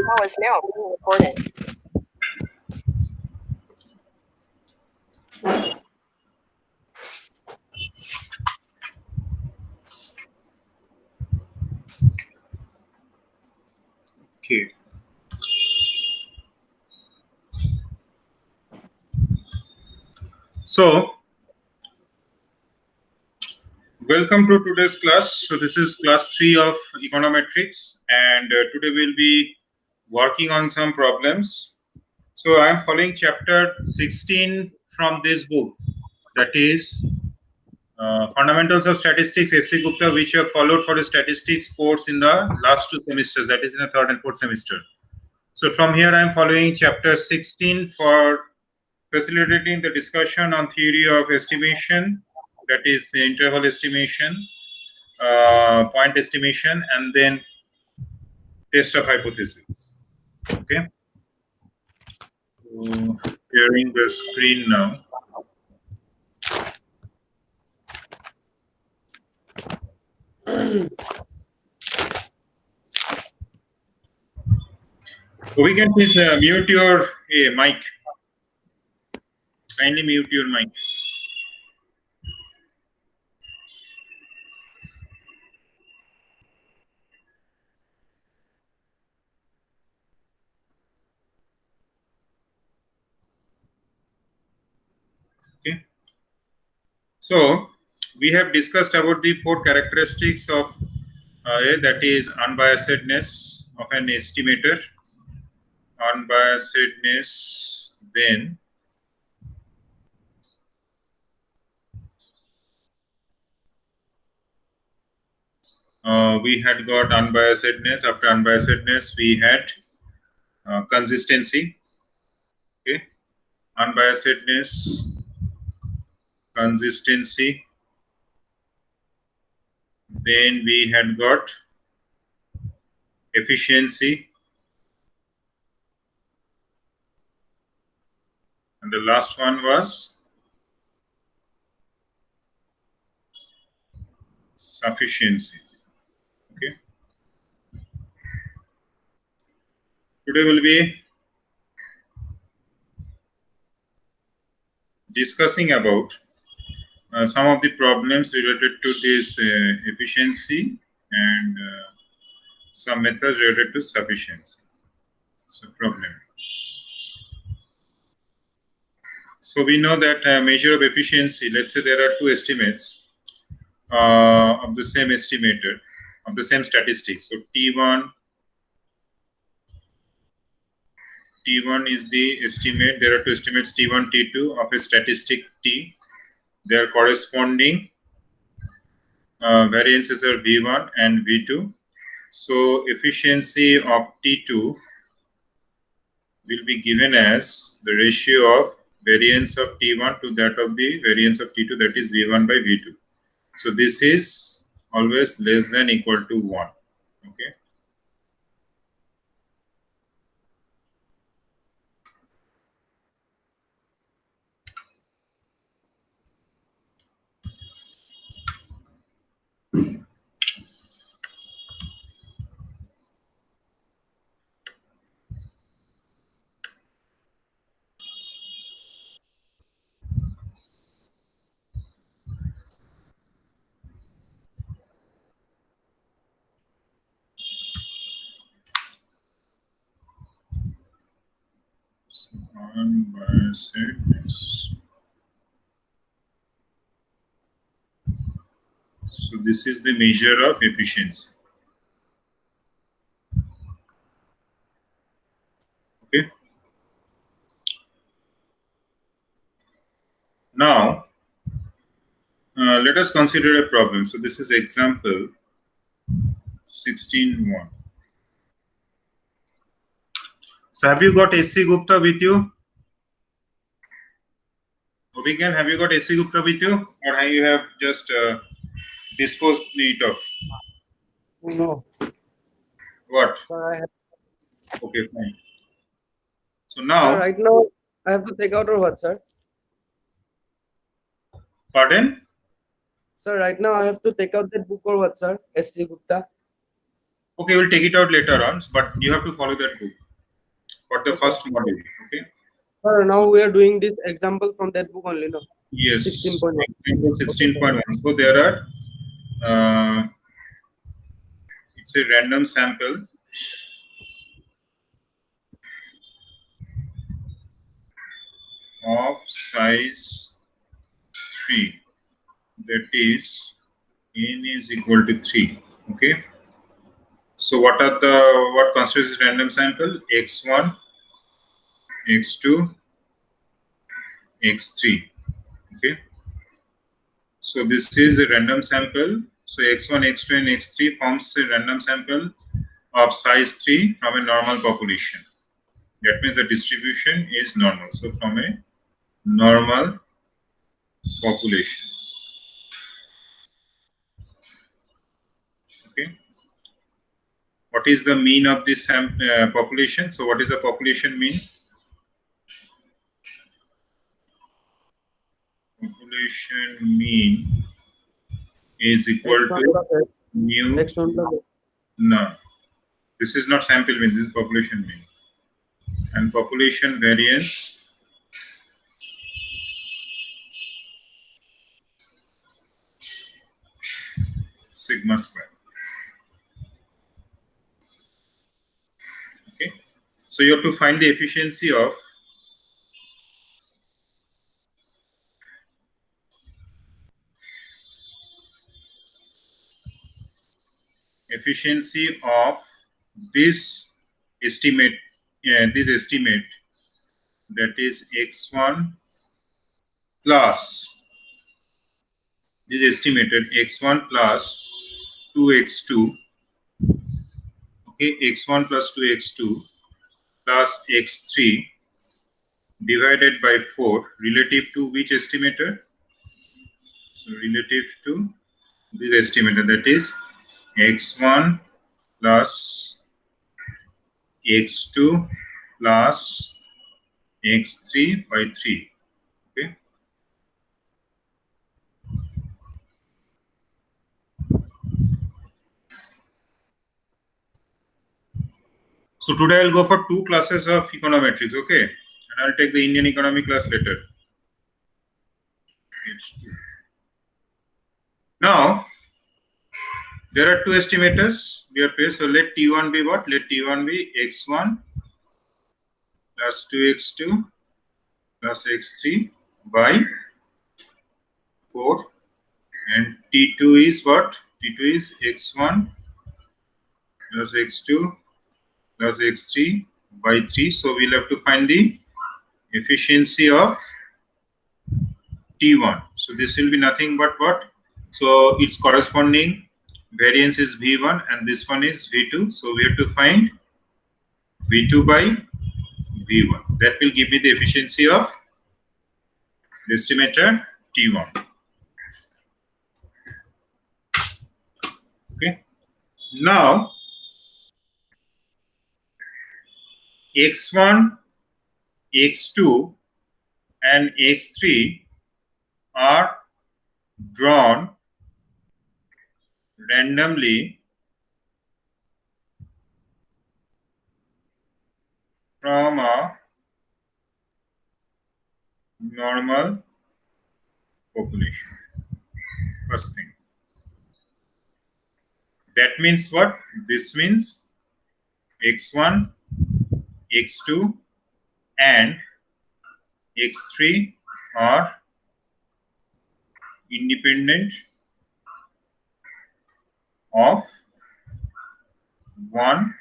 call is now being recorded. Okay. So, welcome to today's class. So, this is class 3 of Econometrics, and today we'll be working on some problems. So, I am following chapter 16 from this book, that is Fundamentals of Statistics, S.C. Gupta, which you have followed for the statistics course in the last 2 semesters, that is in the 3rd and 4th semester. So, from here I am following chapter 16 for facilitating the discussion on theory of estimation, that is interval estimation, point estimation, and then test of hypothesis. Okay. So, sharing the screen now. So we can please mute your mic. Kindly mute your mic. Okay. So we have discussed about the 4 characteristics of that is unbiasedness of an estimator, unbiasedness, then we had got unbiasedness. After unbiasedness, we had consistency. Okay, unbiasedness, consistency. Then we had got efficiency, and the last one was sufficiency. Okay. Today we'll be discussing about some of the problems related to this efficiency and some methods related to sufficiency. So problem. So we know that measure of efficiency, let's say there are 2 estimates of the same estimator, of the same statistics. So T1 is the estimate. There are 2 estimates, T1, T2 of a statistic T. Their corresponding variances are V1 and V2. So efficiency of T2 will be given as the ratio of variance of T1 to that of the variance of T2, that is V1 by V2. So this is always less than equal to 1. Okay. So unbiasedness. So this is the measure of efficiency. Okay. Now let us consider a problem. So this is example 16.1. So have you got S.C. Gupta with you? Obigan, have you got S.C. Gupta with you, or have you have just disposed it of? No. What? Sir, I have, Okay, fine. So sir, now, right now I have to take out or what, sir? pardon? Sir, right now I have to take out that book or what, sir? S.C. Gupta. Okay, we'll take it out later on, but you have to follow that book for the Okay. first module. Okay. Sir, now we are doing this example from that book only, no? Yes. 16.1. Example Okay, sir. 16.1. So there are it's a random sample of size 3, that is n is equal to 3. Okay. So what constitutes random sample? x1, x2, x3. Okay. So this is a random sample. So x1, x2, and x3 forms a random sample of size 3 from a normal population. That means the distribution is normal. So from a normal population. Okay. What is the mean of this population? So what is the population mean? Population mean is equal X1 to plus X, mu. X1 plus X. No, this is not sample mean. This is population mean. And population variance sigma square. Okay. So you have to find the efficiency of this estimate. This estimate, that is x1 plus this estimated x1 plus 2x2. Okay, x1 plus 2x2 plus x3 divided by 4 relative to which estimator? So relative to this estimator, that is x1 plus x2 plus x3 by 3. Okay. So today I'll go for 2 classes of econometrics. Okay, and I'll take the Indian economy class later. H2. Now there are 2 estimators we have placed. So let T1 be what? Let T1 be x1 plus 2x2 plus x3 by 4, and T2 is what? T2 is x1 plus x2 plus x3 by 3. So we'll have to find the efficiency of T1. So this will be nothing but what? So its corresponding variance is V1 and this one is V2. So we have to find V2 by V1. That will give me the efficiency of the estimator T1. Okay. Now x1, x2 and x3 are drawn randomly from a normal population. First thing. That means what? This means x1, x2 and x3 are independent of one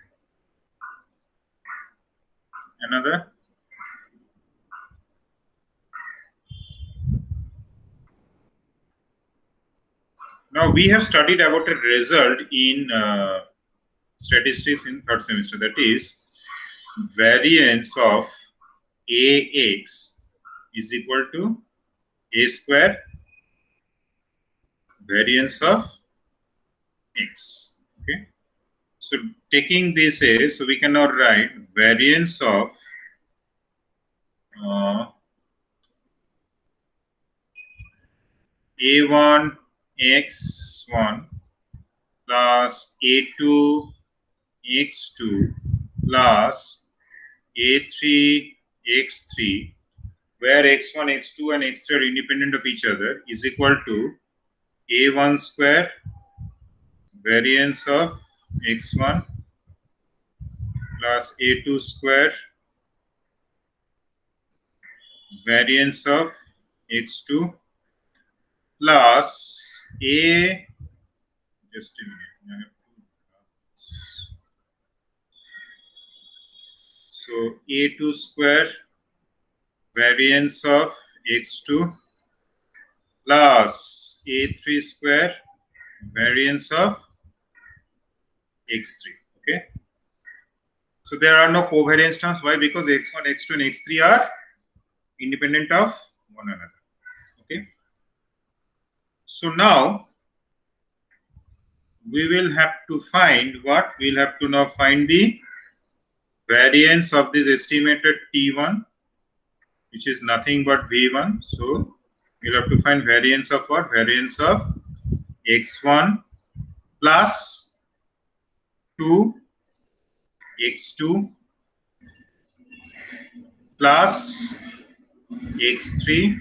another. Now we have studied about a result in statistics in third semester, that is variance of AX is equal to A square variance of X. Okay. So taking this A, so we can now write variance of A1 X1 plus A2 x2 plus a3 x3, where x1, x2 and x3 are independent of each other, is equal to a1 square variance of x1 plus a2 square variance of x2 plus a, just a minute, so a2 square variance of x2 plus a3 square variance of x3. Okay, so there are no covariance terms. Why? Because x1, x2 and x3 are independent of one another. Okay, so now we will have to find what? We'll have to now find the variance of this estimated T1, which is nothing but V1. So we'll have to find variance of what? Variance of x1 plus 2 x2 plus x3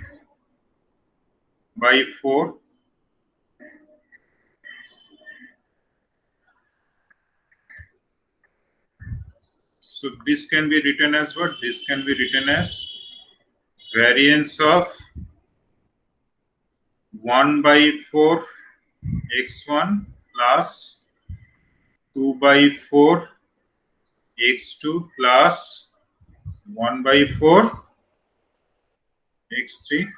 by 4. So this can be written as what? This can be written as variance of 1 by 4 x1 plus 2 by 4 x2 plus 1 by 4 x3.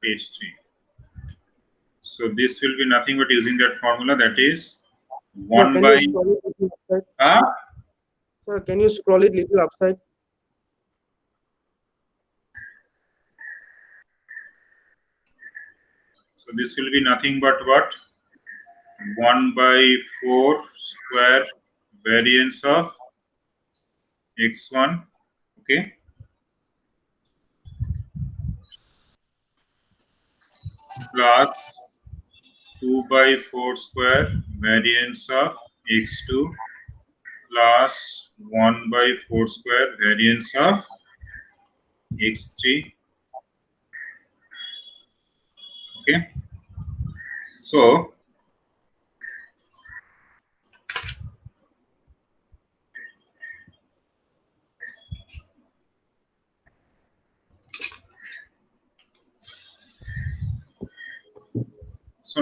Page 3. So this will be nothing but using that formula, that is Sir, 1 can you by scroll it little upside? uh, Sir, can you scroll it little upside? so this will be nothing but what? 1 by 4 square variance of x1. Okay, plus 2 by 4 square variance of x2 plus 1 by 4 square variance of x3. Okay, so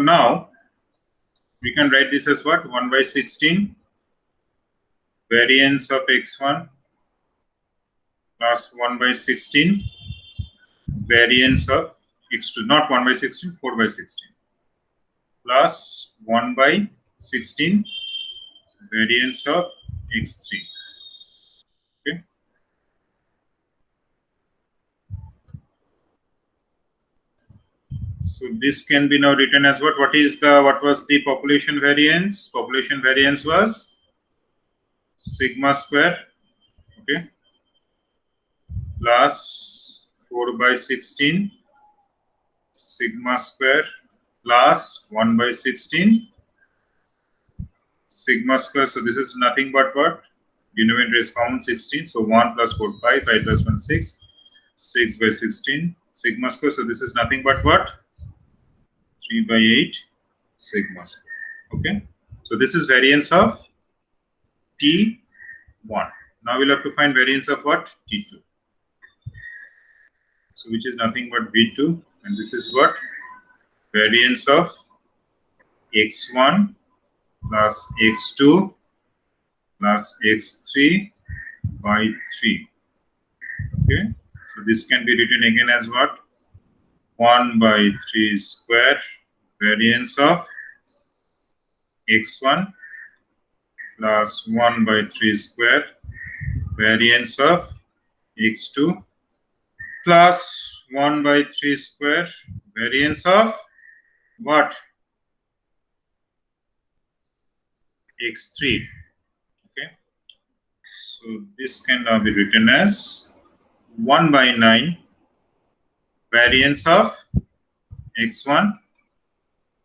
now we can write this as what? 1 by 16 variance of x1 plus 1 by 16 variance of x2, not 1 by 16, 4 by 16 plus 1 by 16 variance of x3. Okay, so this can be now written as what? What was the population variance? Population variance was sigma square, okay, plus 4 by 16 sigma square plus 1 by 16 sigma square. So this is nothing but what? Denominator is common, 16. So 1 plus 4, 5, 5 plus 1, 6. 6 by 16 sigma square. So this is nothing but what? 3 by 8 sigma square. Okay. So this is variance of T1. Now we'll have to find variance of what? T2. So which is nothing but V2. And this is what? Variance of x1 plus x2 plus x3 by 3. Okay, so this can be written again as what? 1 by 3 square variance of x1 plus 1 by 3 square variance of x2 plus 1 by 3 square variance of what? x3. Okay, So this can now be written as 1 by 9 variance of x1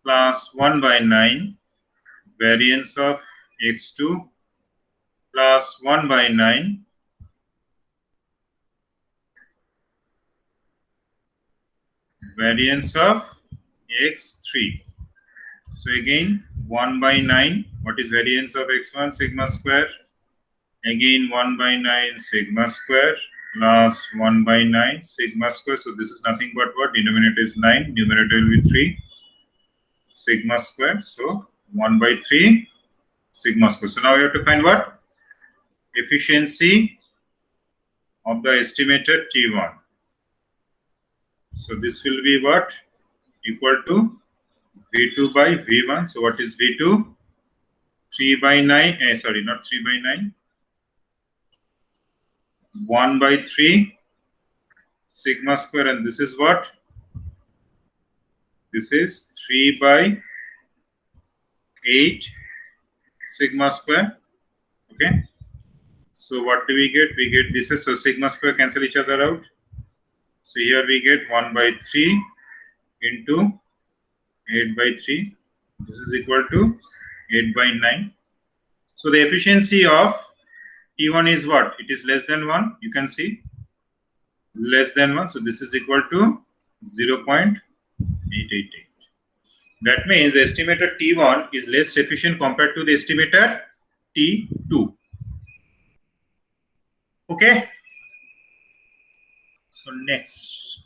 plus 1 by 9 variance of x2 plus 1 by 9 variance of x3. So again 1 by 9, what is variance of x1? Sigma square. Again 1 by 9 sigma square plus 1 by 9 sigma square. So this is nothing but what? Denominator is 9, numerator will be 3 sigma square. So 1 by 3 sigma square. So now we have to find what? Efficiency of the estimated T1. So this will be what? Equal to V2 by V1. So what is V2? 3 by 9, sorry, not 3 by 9, 1 by 3 sigma square, and this is what? This is 3 by 8 sigma square. Okay. So what do we get? We get this is, so sigma square cancel each other out. So here we get 1 by 3 into 8 by 3. This is equal to 8 by 9. So the efficiency of T1 is what? It is less than 1. You can see less than 1. So this is equal to 0.888. That means the estimated T1 is less efficient compared to the estimated T2. Okay. So next.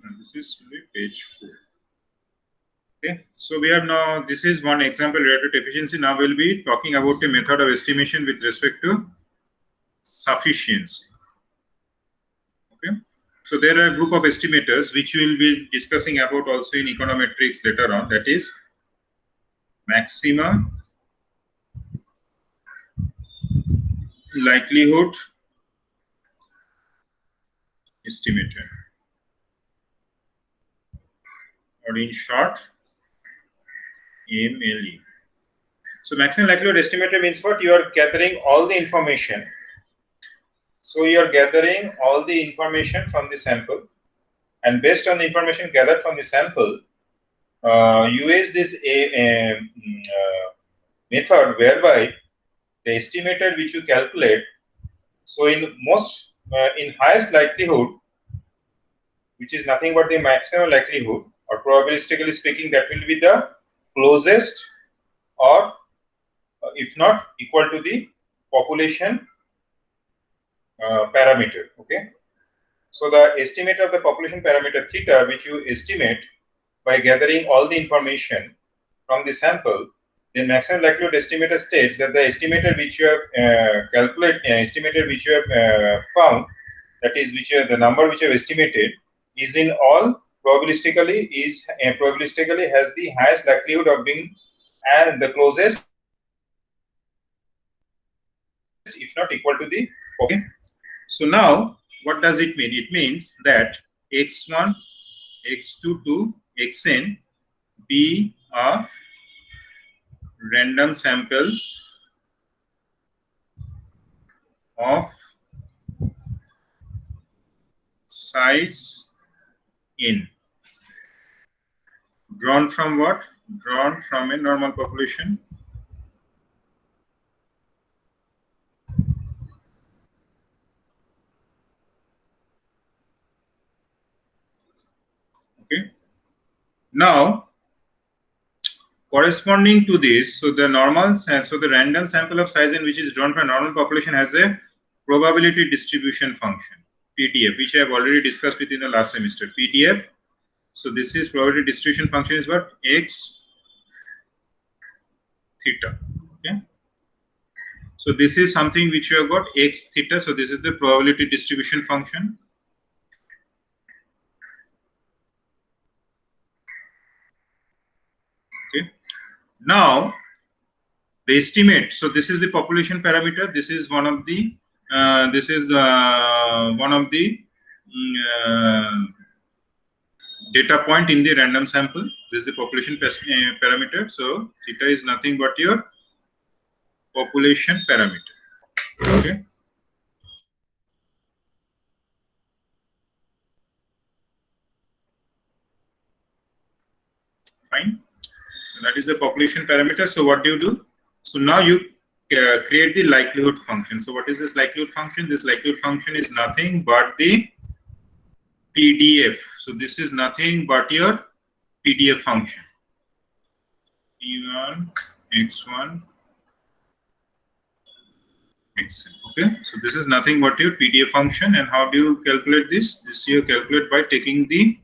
And this is page 4. Okay, so we have now, this is one example related to efficiency. Now we'll be talking about a method of estimation with respect to sufficiency. Okay, so there are a group of estimators which we will be discussing about also in econometrics later on, that is maximum likelihood estimator, or in short MLE. So maximum likelihood estimator means what? You are gathering all the information. So you are gathering all the information from the sample, and based on the information gathered from the sample, you use this method whereby the estimator which you calculate. So in most, in highest likelihood, which is nothing but the maximum likelihood, or probabilistically speaking, that will be the closest, or if not equal to the population parameter. Okay. So the estimate of the population parameter theta, which you estimate by gathering all the information from the sample, the maximum likelihood estimator states that the estimator which you have estimated which you have found, that is which the number which you have estimated, is in all probabilistically has the highest likelihood of being and the closest, if not equal to the. Okay. So now what does it mean? It means that x1, x2 to xn be a random sample of size n, drawn from what? Drawn from a normal population. Okay. Now, corresponding to this, so the random sample of size n which is drawn from a normal population has a probability distribution function, PDF, which I have already discussed within the last semester. PDF. So this is probability distribution function is what? X theta. Okay. So this is something which you have got x theta. So this is the probability distribution function. Okay. Now the estimate. So this is the population parameter. This is one of the data point in the random sample. This is the population parameter. So theta is nothing but your population parameter. Okay. Fine. So that is the population parameter. So what do? So now you create the likelihood function. So what is this likelihood function? This likelihood function is nothing but the PDF. So this is nothing but your PDF function. P1, X1, Xn. Okay. So this is nothing but your PDF function. And how do you calculate this? This you calculate by taking the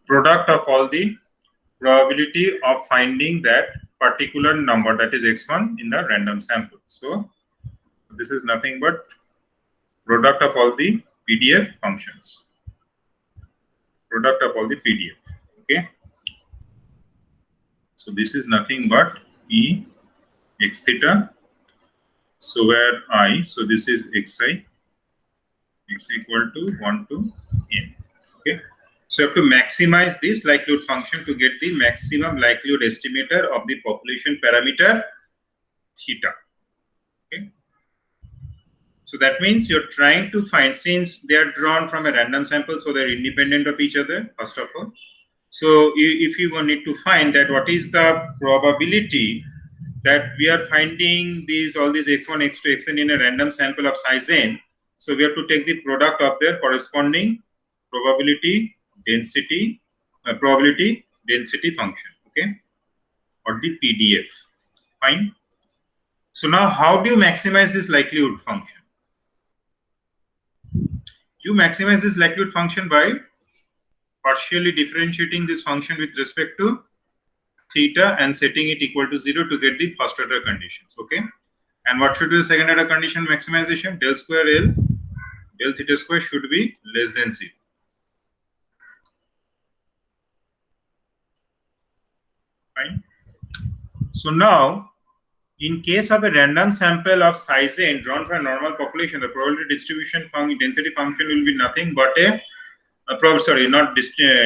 product of all the probability of finding that particular number, that is x1, in the random sample. So this is nothing but product of all the PDF functions. Product of all the PDF. Okay. So this is nothing but E x theta. So where I, so this is xi, x equal to 1 to n. Okay. So you have to maximize this likelihood function to get the maximum likelihood estimator of the population parameter theta. Okay. So that means you're trying to find, since they are drawn from a random sample, so they're independent of each other, first of all. So if you need to find that what is the probability that we are finding all these x1, x2, xn in a random sample of size n, so we have to take the product of their corresponding probability density function, okay, or the PDF. Fine. So now how do you maximize this likelihood function? You maximize this likelihood function by partially differentiating this function with respect to theta and setting it equal to 0 to get the first order conditions. Okay. And what should be the second order condition maximization? Del square L, del theta square should be less than 0. Fine. So now, in case of a random sample of size n drawn from a normal population, the probability distribution density function will be nothing but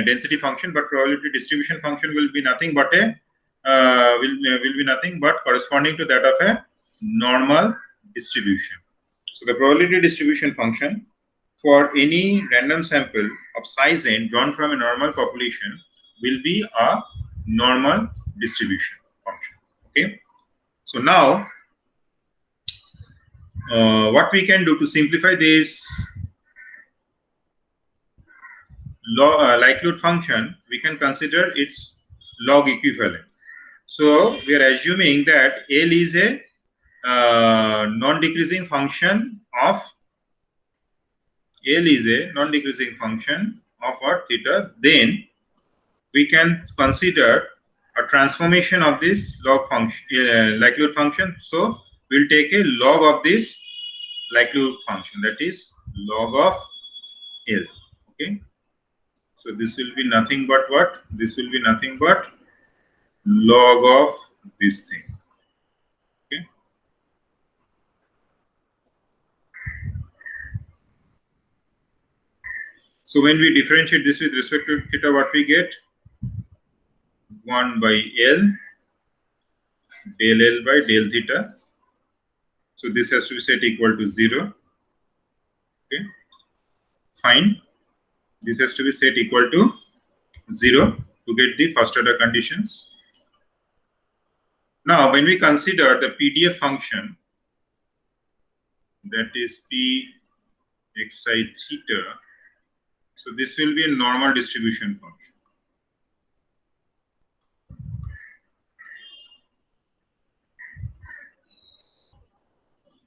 density function, but probability distribution function will be nothing but will be nothing but corresponding to that of a normal distribution. So the probability distribution function for any random sample of size n drawn from a normal population will be a normal distribution function. Okay. So now, what we can do to simplify this likelihood function, we can consider its log equivalent. So we are assuming that L is a non-decreasing function of what, theta. Then we can consider a transformation of this log function, likelihood function. So we'll take a log of this likelihood function, that is log of L. Okay. So this will be nothing but what? This will be nothing but log of this thing. Okay. So when we differentiate this with respect to theta, what we get? 1 by L, del L by del theta. So this has to be set equal to 0. Okay. Fine. This has to be set equal to 0 to get the first order conditions. Now, when we consider the PDF function, that is P xi theta, so this will be a normal distribution function.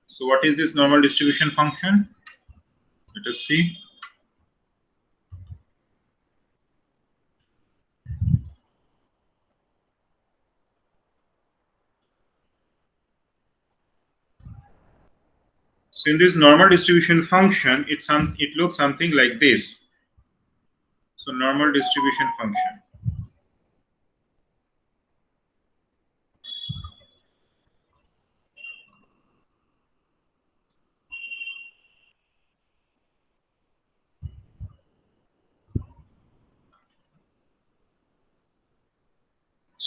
So what is this normal distribution function? Let us see. So in this normal distribution function, it looks something like this. So normal distribution function.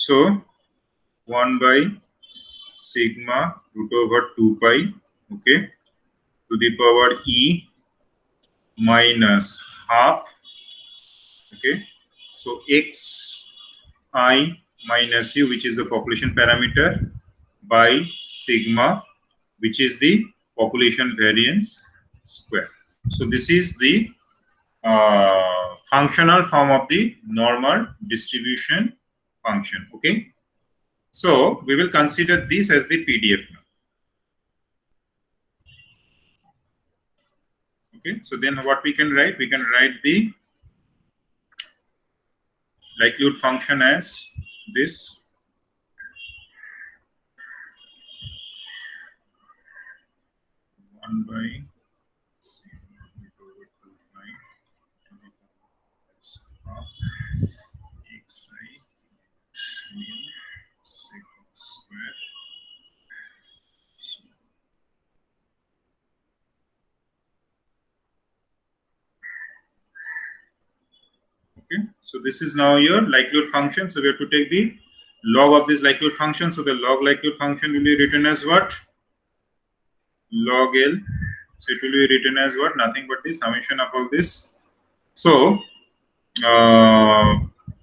So 1 by sigma root over 2 pi, okay, to the power e minus half, okay. So x I minus u, which is the population parameter, by sigma, which is the population variance square. So this is the functional form of the normal distribution function. Okay. So we will consider this as the PDF now. Okay. So then what we can write? We can write the likelihood function as this. 1 by sigma root over 2 pi to the power of xi mu sigma square. Okay, so this is now your likelihood function. So we have to take the log of this likelihood function. So the log likelihood function will be written as what? Log L. So it will be written as what? Nothing but the summation of all this. So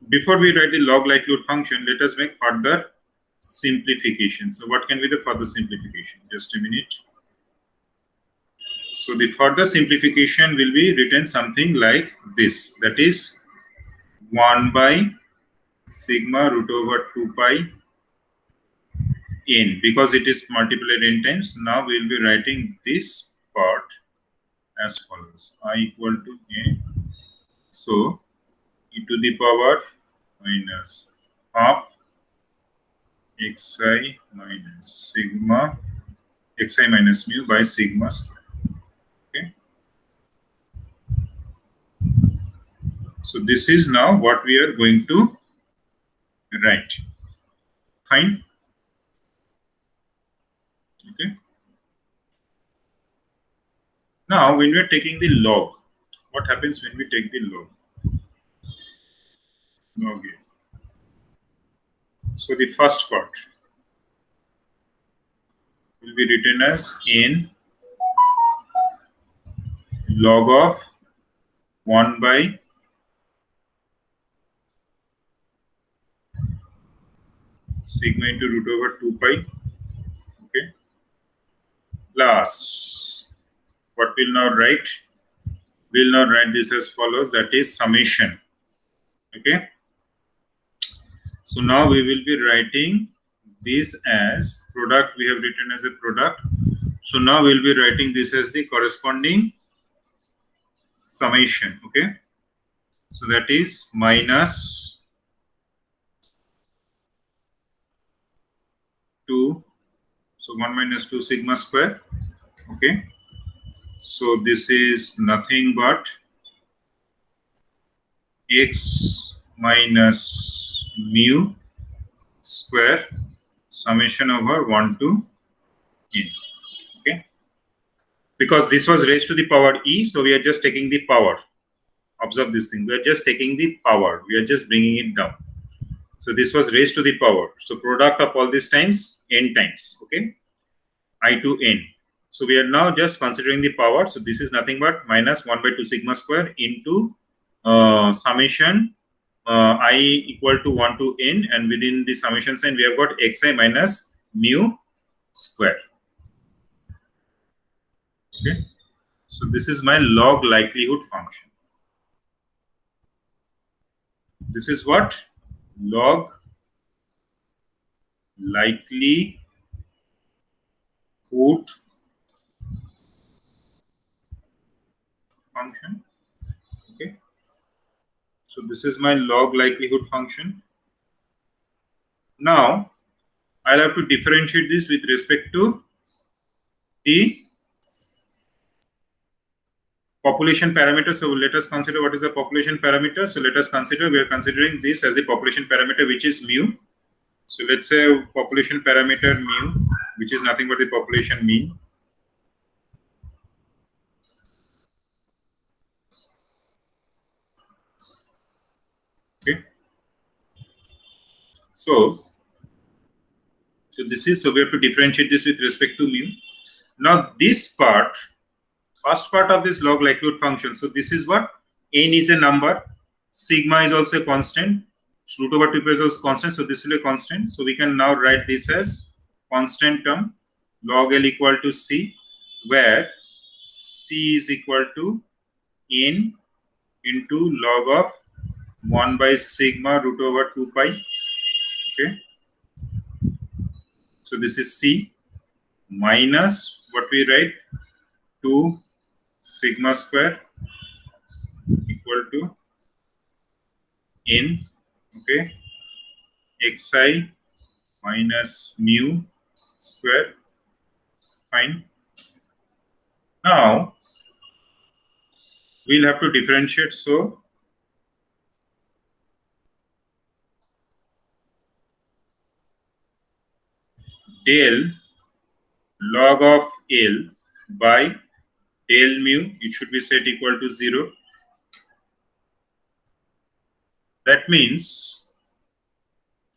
before we write the log likelihood function, let us make further simplification. So what can be the further simplification? Just a minute. So the further simplification will be written something like this. That is 1 by sigma root over 2 pi n, because it is multiplied n times. Now we will be writing this part as follows: I equal to n. So e to the power minus half xi minus sigma xi minus mu by sigma square. Okay. So this is now what we are going to write. Fine. Okay. Now when we are taking the log, what happens when we take the log? Log a. So the first part will be written as n log of 1 by sigma into root over 2 pi, okay, plus what we'll now write? We'll now write this as follows, that is summation. Okay. So now we will be writing this as product. We have written as a product. So now we'll be writing this as the corresponding summation. Okay. So that is minus 2. So 1 minus 2 sigma square. Okay. So this is nothing but x minus mu square summation over 1 to n. Okay. Because this was raised to the power e, so we are just taking the power. Observe this thing. We are just taking the power. We are just bringing it down. So this was raised to the power. So product of all these times, n times. Okay. I to n. So we are now just considering the power. So this is nothing but minus 1 by 2 sigma square into summation I equal to 1 to n, and within the summation sign we have got xi minus mu square. Okay. So this is my log likelihood function. This is what? Log likelihood function. Okay. So this is my log likelihood function. Now I'll have to differentiate this with respect to the population parameter. So let us consider what is the population parameter. So let us consider, we are considering this as the population parameter, which is mu. So let's say population parameter mu, which is nothing but the population mean. Okay. So this is, so we have to differentiate this with respect to mu. Now this part, first part of this log likelihood function, so this is what? N is a number, sigma is also a constant, root over 2 is also constant, so this will be a constant. So we can now write this as constant term, log L equal to C, where C is equal to N into log of 1 by sigma root over 2 pi. Okay, so this is C minus what we write, 2 sigma square equal to N, okay, xi minus mu square. Fine. Now we'll have to differentiate. So del log of L by del mu, it should be set equal to 0. That means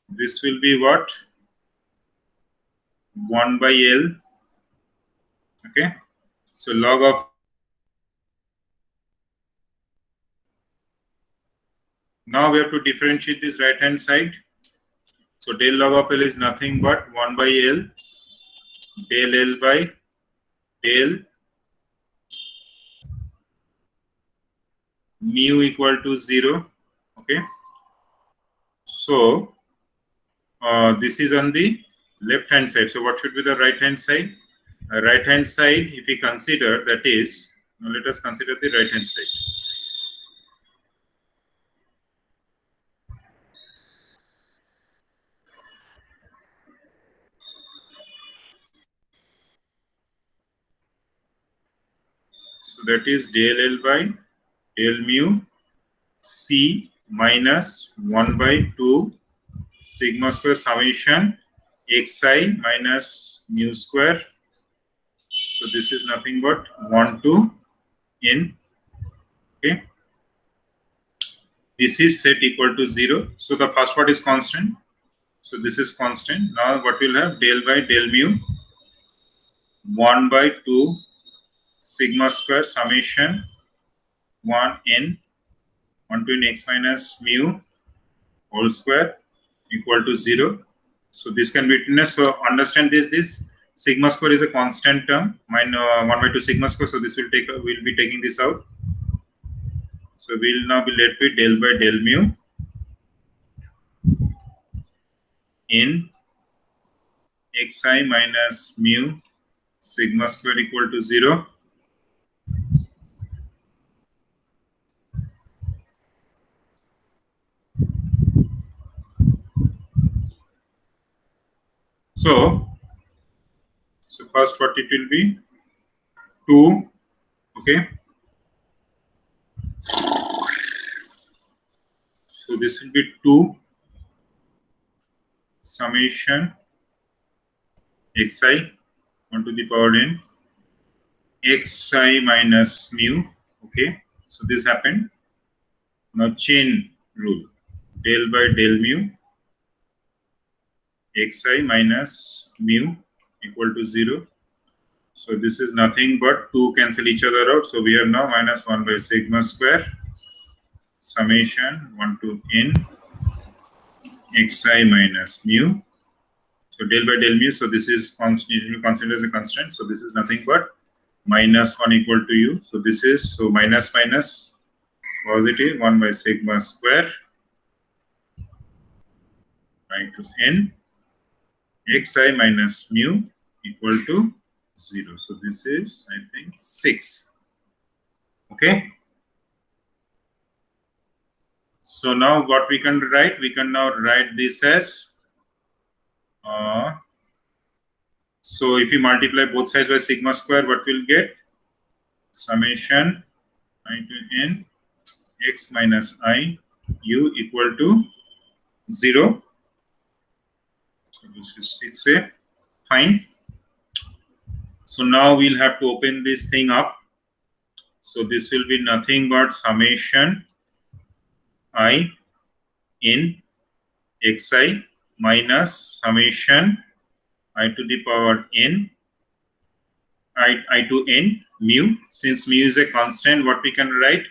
this will be what? 1 by L. Okay. So log of, now we have to differentiate this right hand side. So del log of L is nothing but 1 by L del L by del mu equal to 0. Okay. So this is on the left hand side. So what should be the right hand side? Right hand side, if we consider, that is, now let us consider the right hand side. So that is del L by del mu C minus 1 by 2 sigma square summation xi minus mu square. So this is nothing but 1 to n. Okay. This is set equal to 0. So the first part is constant. So this is constant. Now what we'll have, del by del mu 1 by 2 sigma square summation 1 n 1 to n x minus mu whole square equal to 0. So this can be written as, so understand this sigma square is a constant term, 1 by 2 sigma square. So this will take, we'll be taking this out. So we'll now be left with del by del mu in xi minus mu sigma square equal to 0. So first what it will be, 2, okay. So this will be 2 summation xi 1 to the power n xi minus mu, okay. So this happened. Now chain rule, del by del mu xi minus mu equal to 0. So this is nothing but 2 cancel each other out. So we have now minus 1 by sigma square summation 1 to n xi minus mu. So del by del mu. So this is constant, considered as a constant. So this is nothing but minus 1 equal to u. So this is, so minus minus positive 1 by sigma square right to n xi minus mu equal to 0. So this is, I think, 6. Okay. So now what we can write? We can now write this as, so if we multiply both sides by sigma square, what we'll get? Summation I to n x minus I u equal to 0. So this is 6a. Fine. So now we'll have to open this thing up. So this will be nothing but summation I in xi minus summation I to the power n I to n mu. Since mu is a constant, what we can write?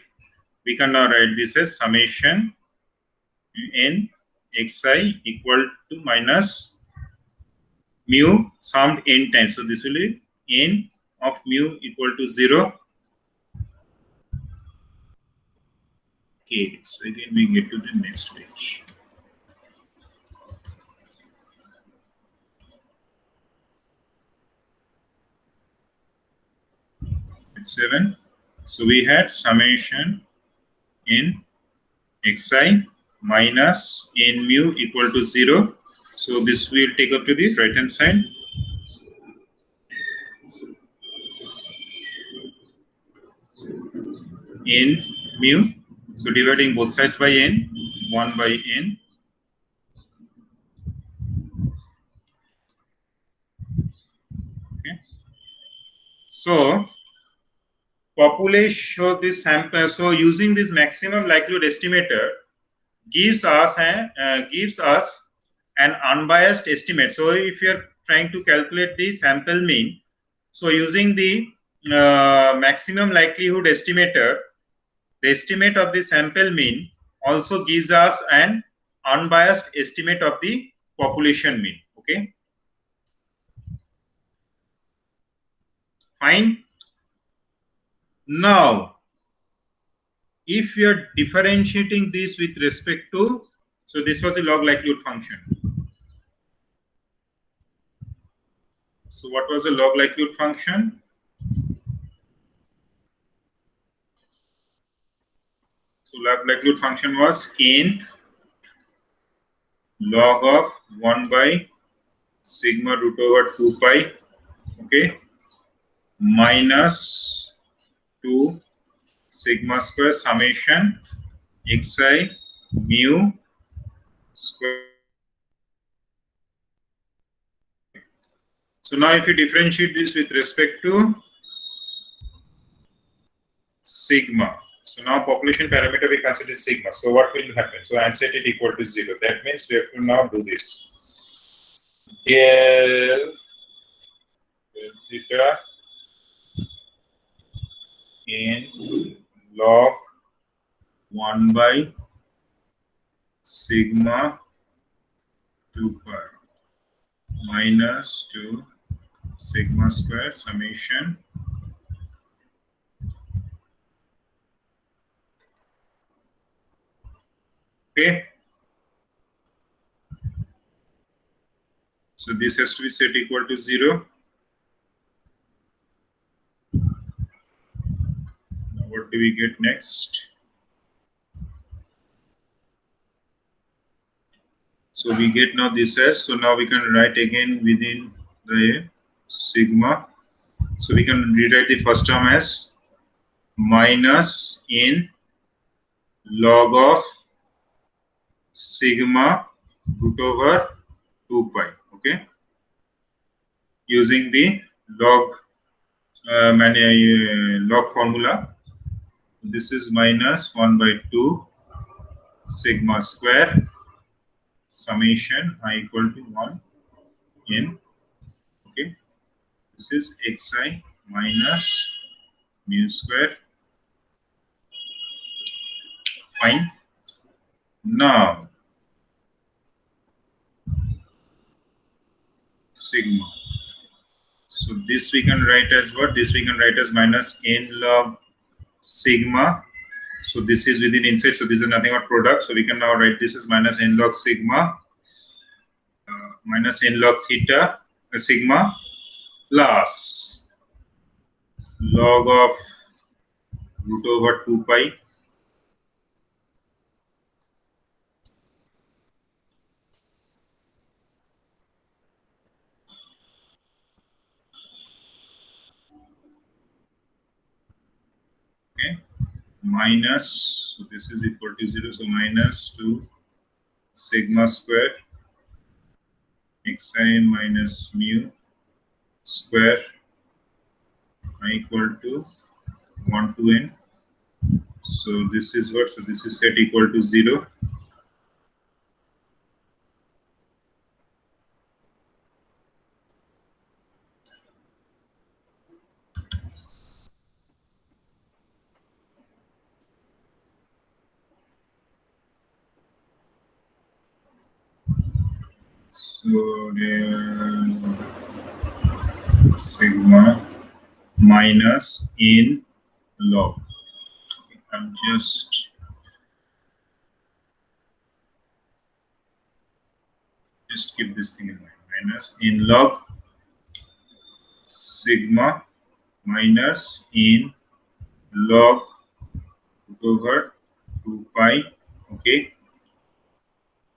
We can now write this as summation n xi equal to minus mu summed n times. So this will be n of mu equal to 0. Okay, so again we get to the next page. It's 7. So we had summation n xi minus n mu equal to 0. So this will take up to the right hand side. N mu. So dividing both sides by n, 1 by n. Okay. So population, so this sample, so using this maximum likelihood estimator gives us an unbiased estimate. So if you are trying to calculate the sample mean, so using the maximum likelihood estimator, the estimate of the sample mean also gives us an unbiased estimate of the population mean. Okay, fine. Now if you are differentiating this with respect to, so this was a log likelihood function. So what was the log likelihood function? So log likelihood function was n log of 1 by sigma root over 2 pi, okay, minus 2 sigma square summation xi mu square. So now if you differentiate this with respect to sigma, so now population parameter we consider sigma. So what will happen? So answer it equal to 0. That means we have to now do this. Del theta in log 1 by sigma 2 pi minus 2 sigma square summation okay. So this has to be set equal to 0. Now what do we get next? So we get now this as, so now we can write again within the sigma. So we can rewrite the first term as minus n log of sigma root over 2 pi, okay, using the log log formula. This is minus 1 by 2 sigma square summation I equal to 1 n, okay. This is xi minus mu square. Fine. Now sigma. So this we can write as what? This we can write as minus n log sigma. So this is within inside. So this is nothing but product. So we can now write this as minus n log sigma minus n log theta sigma plus log of root over 2 pi okay minus, so this is equal to 0, so minus 2 sigma square xi minus mu square I equal to 1 to n. So this is what? So this is set equal to 0. So sigma minus in log. I'm just keep this thing in mind. Minus in log sigma minus in log over 2 pi, okay,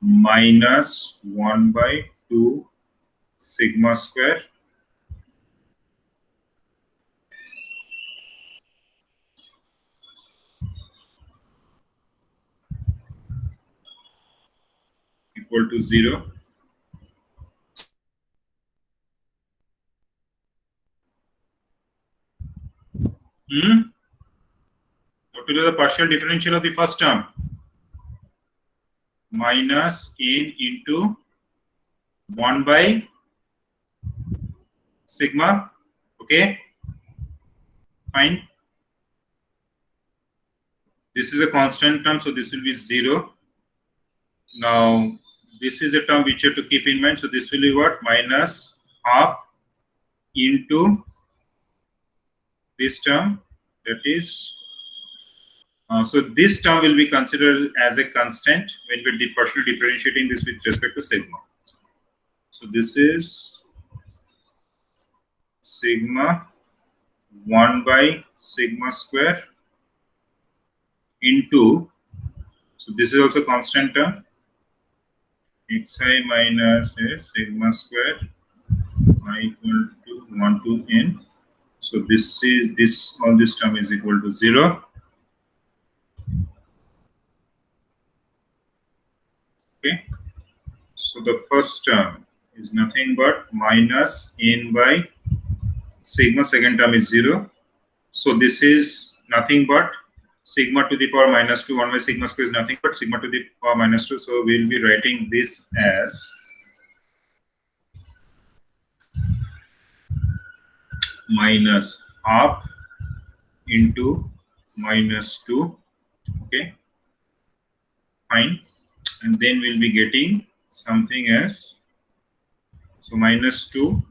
minus 1 by 2 sigma square equal to 0. What will be the partial differential of the first term? Minus in into 1 by sigma, okay, fine. This is a constant term, so this will be 0. Now, this is a term which you have to keep in mind. So, this will be what? Minus half into this term, that is, so this term will be considered as a constant when we are partially differentiating this with respect to sigma. So, this is sigma 1 by sigma square into, so this is also constant term, xi minus a sigma square I equal to 1 to n. So this is this, all this term is equal to 0. Okay. So the first term is nothing but minus n by sigma, second term is 0. So this is nothing but sigma to the power minus 2, 1 by sigma square is nothing but sigma to the power minus 2. So we'll be writing this as minus half into minus 2, okay, fine, and then we'll be getting something as, so minus 2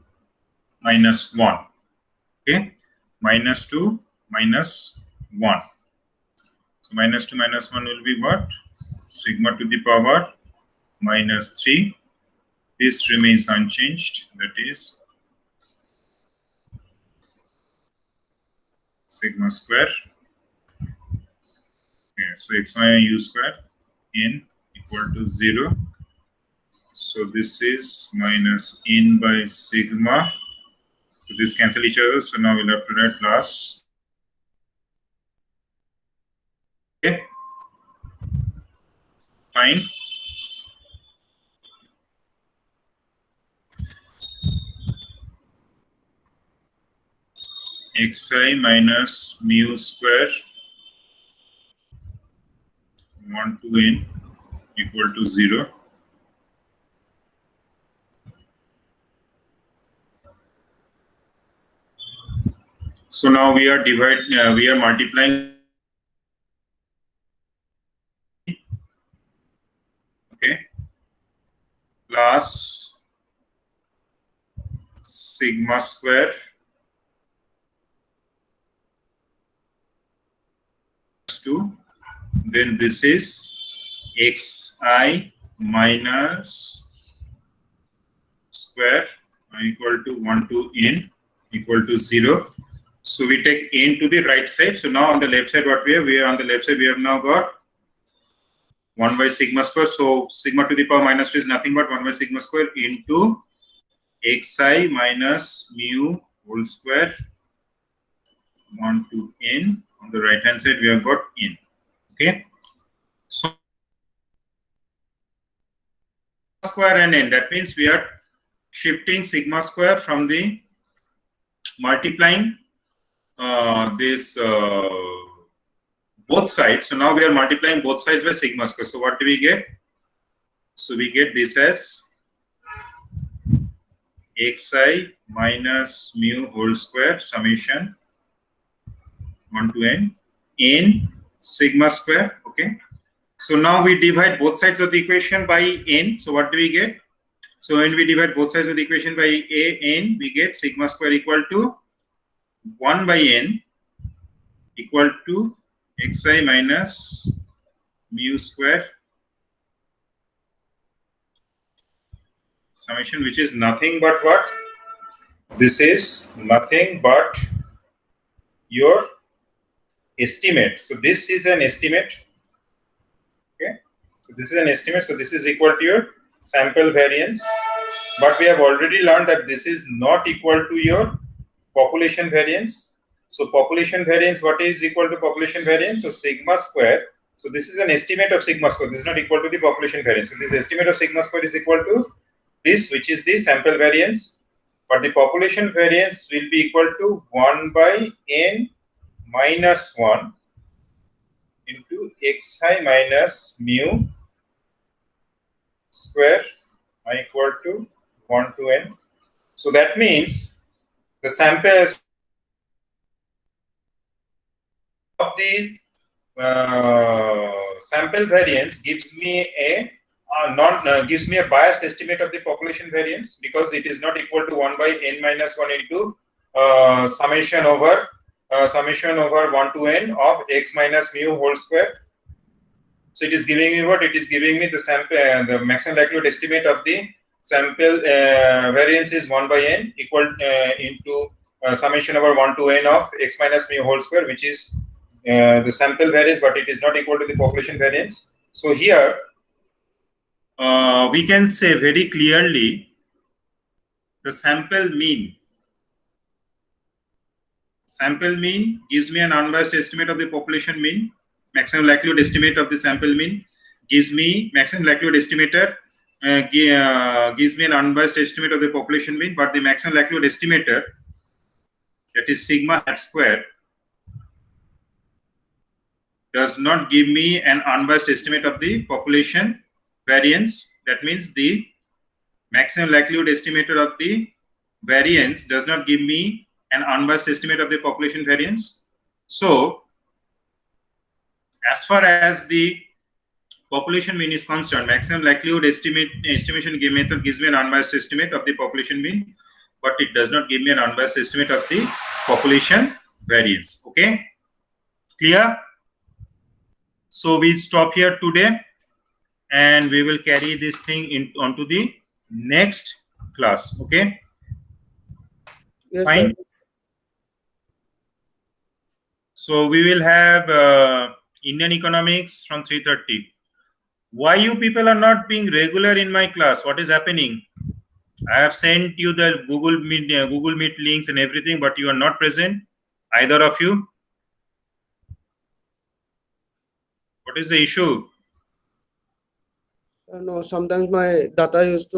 minus 1, okay, minus 2 minus 1. So minus 2 minus 1 will be what? Sigma to the power minus 3. This remains unchanged, that is sigma square. Okay, so xi u square n equal to 0. So this is minus n by sigma. So this cancel each other. So now we'll have to write plus. Okay, fine. Xi minus mu square 1 to n equal to 0. So now we are we are multiplying. Okay, plus sigma square 2. Then this is xi minus square equal to 1 to n equal to 0. So we take n to the right side. So now on the left side, what we have? We are on the left side. We have now got 1 by sigma square. So sigma to the power minus 2 is nothing but 1 by sigma square into xi minus mu whole square 1 to n. On the right hand side, we have got n. Okay. So square and n. That means we are shifting sigma square from the multiplying this both sides. So now we are multiplying both sides by sigma square. So what do we get? So we get this as xi minus mu whole square summation 1 to n sigma square. Okay. So now we divide both sides of the equation by n. So what do we get? So when we divide both sides of the equation by a n, we get sigma square equal to 1 by n equal to xi minus mu square summation, which is nothing but what? This is nothing but your estimate. So this is an estimate. Okay. So this is an estimate. So this is equal to your sample variance. But we have already learned that this is not equal to your population variance. So population variance, what is equal to population variance? So sigma square. So this is an estimate of sigma square. This is not equal to the population variance. So this estimate of sigma square is equal to this, which is the sample variance. But the population variance will be equal to 1 by n minus 1 into xi minus mu square equal to 1 to n. So that means the sample of the sample variance gives me a gives me a biased estimate of the population variance, because it is not equal to 1 by n minus 1 into summation over 1 to n of x minus mu whole square. So it is giving me what? It is giving me the sample, the maximum likelihood estimate of the sample variance is 1 by n equal into summation over 1 to n of x minus mu whole square, which is the sample variance, but it is not equal to the population variance. So here we can say very clearly the sample mean gives me an unbiased estimate of the population mean. Maximum likelihood estimate of the sample mean gives me maximum likelihood estimator gives me an unbiased estimate of the population mean, but the maximum likelihood estimator, that is sigma hat square, does not give me an unbiased estimate of the population variance. That means the maximum likelihood estimator of the variance does not give me an unbiased estimate of the population variance. So as far as the population mean is concerned, maximum likelihood estimation method gives me an unbiased estimate of the population mean, but it does not give me an unbiased estimate of the population variance. Okay, clear? So we stop here today, and we will carry this thing onto the next class. Okay, Yes, fine. sir. So we will have Indian economics from 3:30. Why you people are not being regular in my class? What is happening? I have sent you the Google Meet links and everything, but you are not present, either of you. What is the issue? No, sometimes my data used to